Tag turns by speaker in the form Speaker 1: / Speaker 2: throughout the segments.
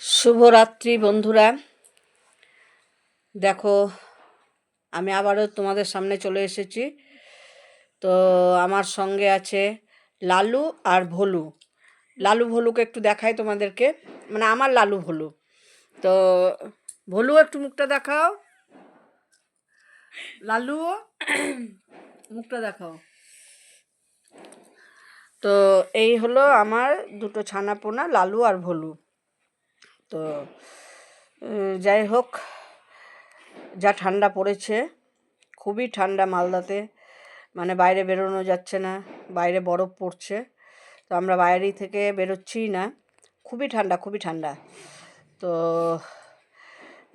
Speaker 1: শুভরাত্রি বন্ধুরা। দেখো, আমি আবারও তোমাদের সামনে চলে এসেছি। তো আমার সঙ্গে আছে লালু আর ভোলু। লালু ভোলুকে একটু দেখাই তোমাদেরকে, মানে আমার লালু ভোলু। তো ভোলু একটু মুখটা দেখাও। লালু মুখটা দেখাও। তো এই হলো আমার দুটো ছানাপোনা, লালু আর ভোলু। তো যাই হোক, যা ঠান্ডা পড়েছে, খুবই ঠান্ডা মালদাতে, মানে বাইরে বেরোনো যাচ্ছে না, বাইরে বরফ পড়ছে। তো আমরা বাইরেই থেকে বেরোচ্ছিই না, খুবই ঠান্ডা, খুবই ঠান্ডা। তো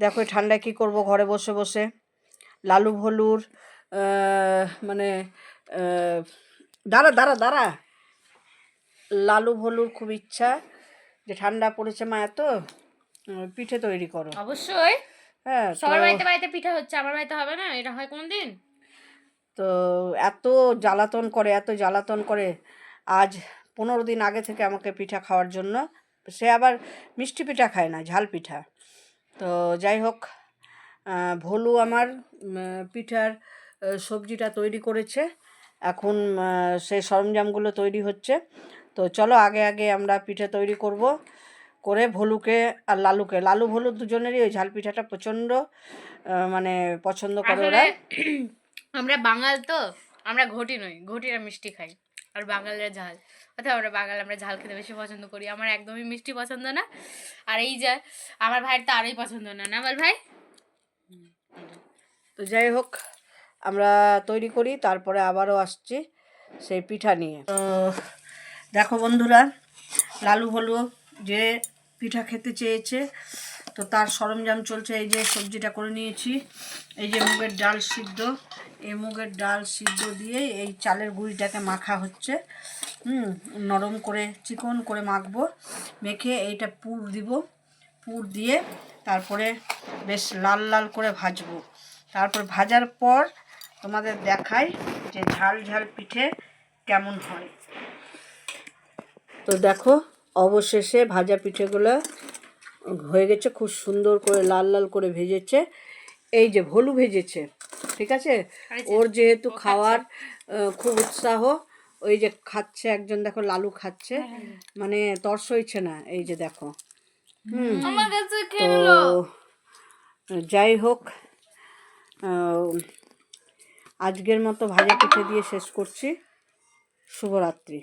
Speaker 1: দেখো ঠান্ডায় কী করব, ঘরে বসে বসে। লালু ভোলুর মানে দাঁড়া দাঁড়া দাঁড়া লালু ভোলুর খুব ইচ্ছা যে ঠান্ডা পড়েছে মা, এত পিঠে তৈরি করো।
Speaker 2: অবশ্যই,
Speaker 1: হ্যাঁ,
Speaker 2: সবার বাড়িতে বাড়িতে পিঠা হচ্ছে, আমার বাড়িতে হবে না? এটা হয় কোনদিন?
Speaker 1: তো এত জ্বালাতন করে আজ 15 দিন আগে থেকে আমাকে পিঠা খাওয়ার জন্য। সে আবার মিষ্টি পিঠা খায় না, ঝাল পিঠা। তো যাই হোক, ভোলু আমার পিঠার সবজিটা তৈরি করেছে। এখন সেই সরঞ্জামগুলো তৈরি হচ্ছে। তো চলো আগে আগে আমরা পিঠে তৈরি করব, করে ভোলুকে আর লালুকে, লালু ভোলু দুজনেরই ওই ঝাল পিঠাটা প্রচণ্ড মানে পছন্দ করে ওরা।
Speaker 2: আমরা বাঙাল তো, আমরা ঘটি নই, ঘটিরা মিষ্টি খাই, আর বাঙালিরা ঝাল। অর্থাৎ আমরা ঝাল খেতে বেশি পছন্দ করি। আমার একদমই মিষ্টি পছন্দ না। আর এই যে আমার ভাইয়ের তো আরোই পছন্দ না, না বল ভাই?
Speaker 1: তো যাই হোক, আমরা তৈরি করি, তারপরে আবারও আসছি সেই পিঠা নিয়ে। তো দেখো বন্ধুরা, লালু ভোলু যে পিঠা খেতে চেয়েছে, তো তার সরঞ্জাম চলছে। এই যে সবজিটা করে নিয়েছি, এই যে মুগের ডাল সিদ্ধ, এই মুগের ডাল সিদ্ধ দিয়ে এই চালের গুঁড়িটাকে মাখা হচ্ছে। নরম করে চিকন করে মাখবো, মেখে এইটা পুর দিব। পুর দিয়ে তারপরে বেশ লাল লাল করে ভাজবো। তারপর ভাজার পর তোমাদের দেখাই যে ঝাল ঝাল পিঠে কেমন হয়। তো দেখো, অবশেষে ভাজা পিঠেগুলো হয়ে গেছে, খুব সুন্দর করে লাল লাল করে ভেজেছে। এই যে ভোলু ভেজেছে, ঠিক আছে। ওর যেহেতু খাওয়ার খুব উৎসাহ, ওই যে খাচ্ছে একজন, দেখো লালু খাচ্ছে, মানে তর সইছে না। এই যে দেখো, তো যাই হোক, আজকের মতো ভাজা পিঠে দিয়ে শেষ করছি। শুভরাত্রি।